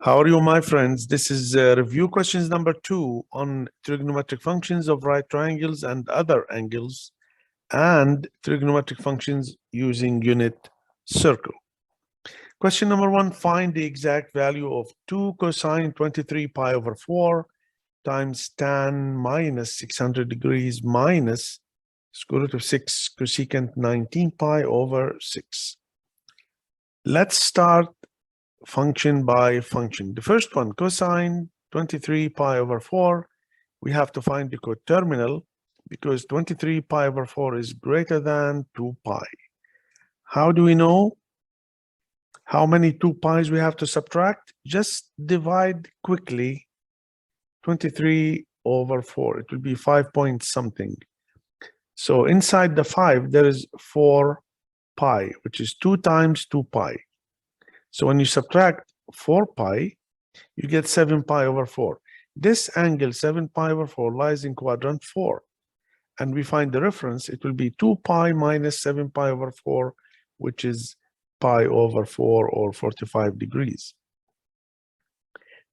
How are you, my friends? This is review questions number 2 on trigonometric functions of right triangles and other angles, and trigonometric functions using unit circle. Question number 1, find the exact value of 2 cosine 23 pi over 4 times tan minus 600 degrees minus square root of 6 cosecant 19 pi over 6. Let's start function by function. The first one, cosine 23 pi over 4, we have to find the coterminal because 23 pi over 4 is greater than 2 pi. How do we know how many 2 pi's we have to subtract? Just divide quickly 23 over 4. It will be 5 point something. So inside the 5, there is 4 pi, which is 2 times 2 pi. So when you subtract 4 pi, you get 7 pi over 4. This angle, 7 pi over 4, lies in quadrant 4. And we find the reference, it will be 2 pi minus 7 pi over 4, which is pi over 4 or 45 degrees.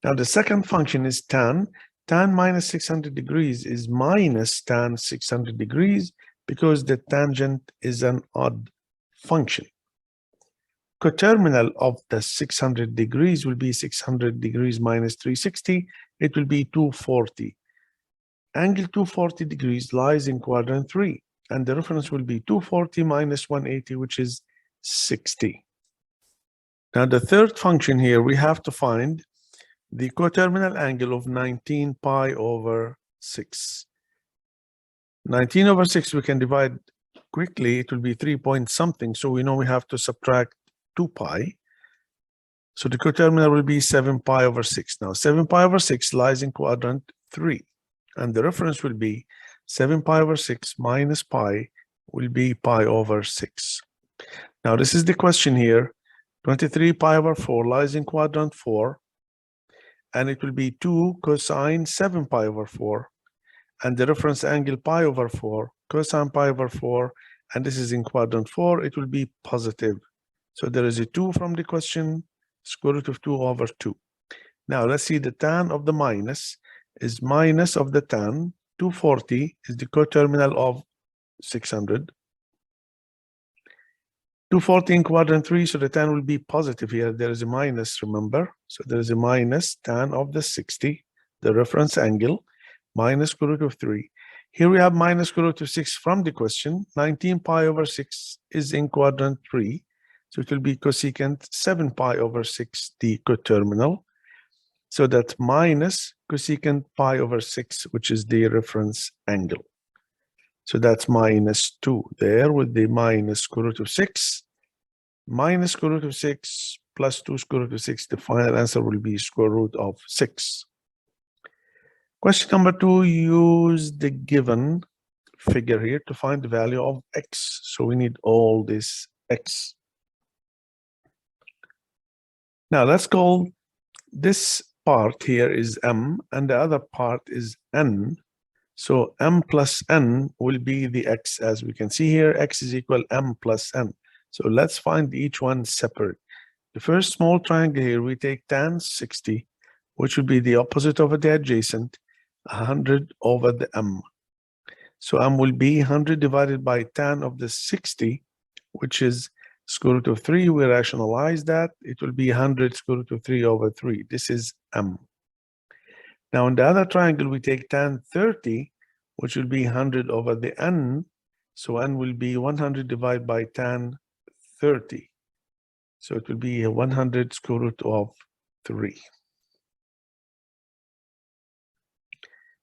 Now the second function is tan. Tan minus 600 degrees is minus tan 600 degrees because the tangent is an odd function. Coterminal of the 600 degrees will be 600 degrees minus 360. It will be 240. Angle 240 degrees lies in quadrant 3, and the reference will be 240 minus 180, which is 60. Now the third function here, we have to find the coterminal angle of 19 pi over 6. 19 over 6 we can divide quickly. It will be 3 point something, so we know we have to subtract 2 pi. So the coterminal will be 7 pi over 6. Now 7 pi over 6 lies in quadrant 3, and the reference will be 7 pi over 6 minus pi will be pi over 6. Now this is the question here. 23 pi over 4 lies in quadrant 4, and it will be 2 cosine 7 pi over 4, and the reference angle pi over 4, cosine pi over 4, and this is in quadrant 4, it will be positive. So there is a 2 from the question, square root of 2 over 2. Now let's see the tan of the minus is minus of the tan. 240 is the coterminal of 600. 240 in quadrant 3, so the tan will be positive here. There is a minus, remember. So there is a minus tan of the 60, the reference angle, minus square root of 3. Here we have minus square root of 6 from the question. 19 pi over 6 is in quadrant 3. So it will be cosecant 7 pi over 6, the coterminal. So that's minus cosecant pi over 6, which is the reference angle. So that's minus 2 there with the minus square root of 6. Minus square root of 6 plus 2 square root of 6. The final answer will be square root of 6. Question number 2, use the given figure here to find the value of x. So we need all this x. Now let's call this part here is m, and the other part is n. So m plus n will be the x, as we can see here. X is equal m plus n. So let's find each one separate. The first small triangle here, we take tan 60, which will be the opposite over the adjacent, 100 over the m. So m will be 100 divided by tan of the 60, which is square root of 3. We rationalize that. It will be 100 square root of 3 over 3. This is m. Now in the other triangle, we take tan 30, which will be 100 over the n. So n will be 100 divided by tan 30. So it will be 100 square root of 3.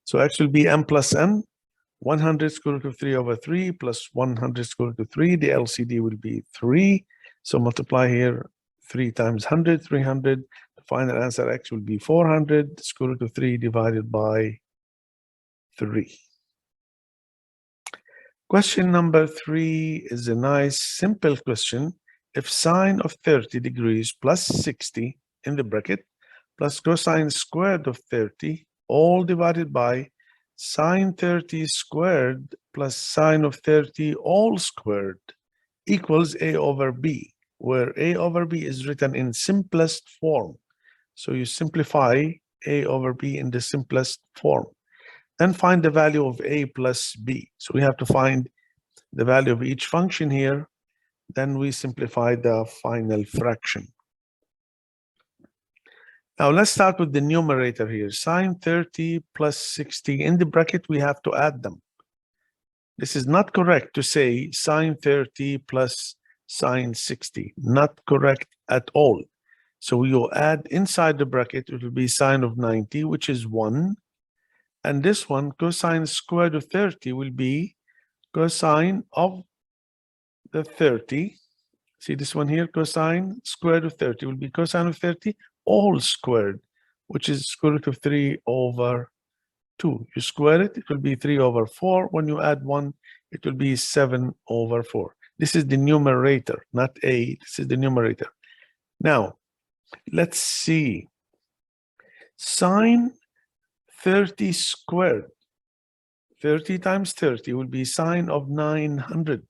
So x will be m plus n. 100 square root of 3 over 3 plus 100 square root of 3. The LCD will be 3. So multiply here 3 times 100, 300. The final answer x will be 400 square root of 3 divided by 3. Question number 3 is a nice simple question. If sine of 30 degrees plus 60 in the bracket plus cosine squared of 30 all divided by sine 30 squared plus sine of 30 all squared equals a over b, where a over b is written in simplest form. So you simplify a over b in the simplest form. Then find the value of a plus b. So we have to find the value of each function here. Then we simplify the final fraction. Now let's start with the numerator here. Sine 30 plus 60. In the bracket, we have to add them. This is not correct to say sine 30 plus sine 60. Not correct at all. So we will add inside the bracket, it will be sine of 90, which is 1. And this one, cosine squared of 30, will be cosine of the 30. See this one here, cosine squared of 30 will be cosine of 30 all squared, which is square root of 3 over 2. You square it, it will be 3 over 4. When you add 1, it will be 7 over 4. This is the numerator, not a. This is the numerator. Now, let's see. Sine 30 squared. 30 times 30 will be sine of 900.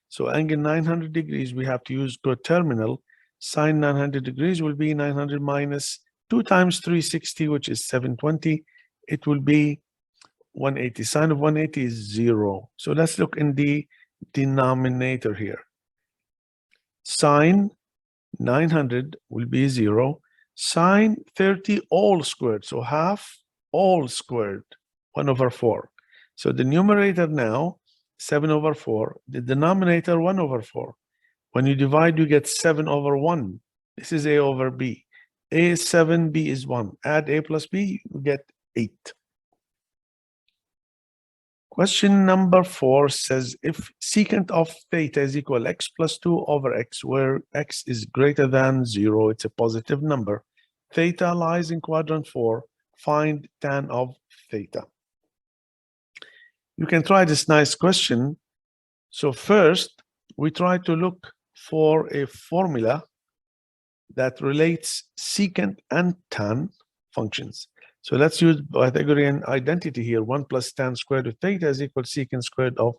So angle 900 degrees, we have to use coterminal. Sine 900 degrees will be 900 minus 2 times 360, which is 720. It will be 180. Sine of 180 is 0. So let's look in the denominator here. Sine 900 will be 0. Sine 30 all squared, so half all squared, 1 over 4. So the numerator now, 7 over 4. The denominator, 1 over 4. When you divide, you get 7 over 1. This is a over b. A is 7, b is 1. Add a plus b, you get 8. Question number 4 says, if secant of theta is equal x plus 2 over x, where x is greater than 0, it's a positive number. Theta lies in quadrant 4. Find tan of theta. You can try this nice question. So first, we try to look for a formula that relates secant and tan functions. So let's use Pythagorean identity here. 1 plus tan squared of theta is equal to secant squared of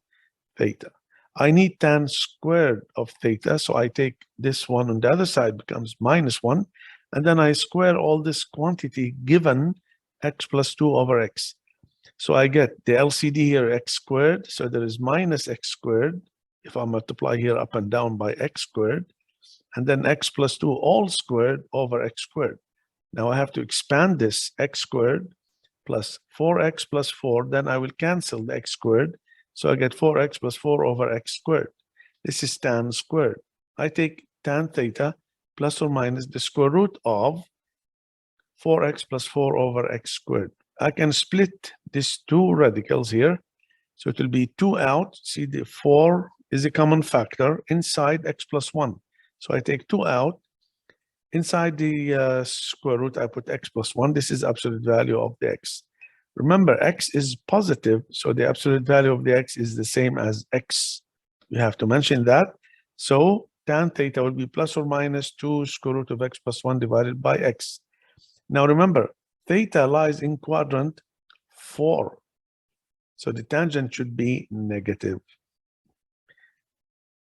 theta. I need tan squared of theta, so I take this one on the other side, becomes minus 1, and then I square all this quantity given x plus 2 over x. So I get the LCD here, x squared, so there is minus x squared, if I multiply here up and down by x squared, and then x plus 2 all squared over x squared. Now I have to expand this x squared plus 4x plus 4, then I will cancel the x squared, so I get 4x plus 4 over x squared. This is tan squared. I take tan theta plus or minus the square root of 4x plus 4 over x squared. I can split these two radicals here, so it will be 2 out. See, the 4 is a common factor inside x plus 1. So I take 2 out. Inside the square root, I put x plus 1. This is absolute value of the x. Remember, x is positive, so the absolute value of the x is the same as x. You have to mention that. So tan theta will be plus or minus 2 square root of x plus 1 divided by x. Now remember, theta lies in quadrant 4. So the tangent should be negative.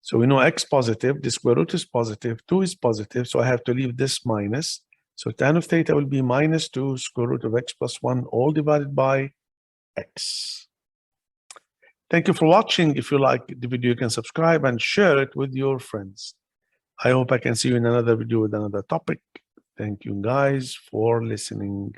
So we know x positive, the square root is positive, 2 is positive, so I have to leave this minus. So tan of theta will be minus 2 square root of x plus 1 all divided by x. Thank you for watching. If you like the video, you can subscribe and share it with your friends. I hope I can see you in another video with another topic. Thank you guys for listening.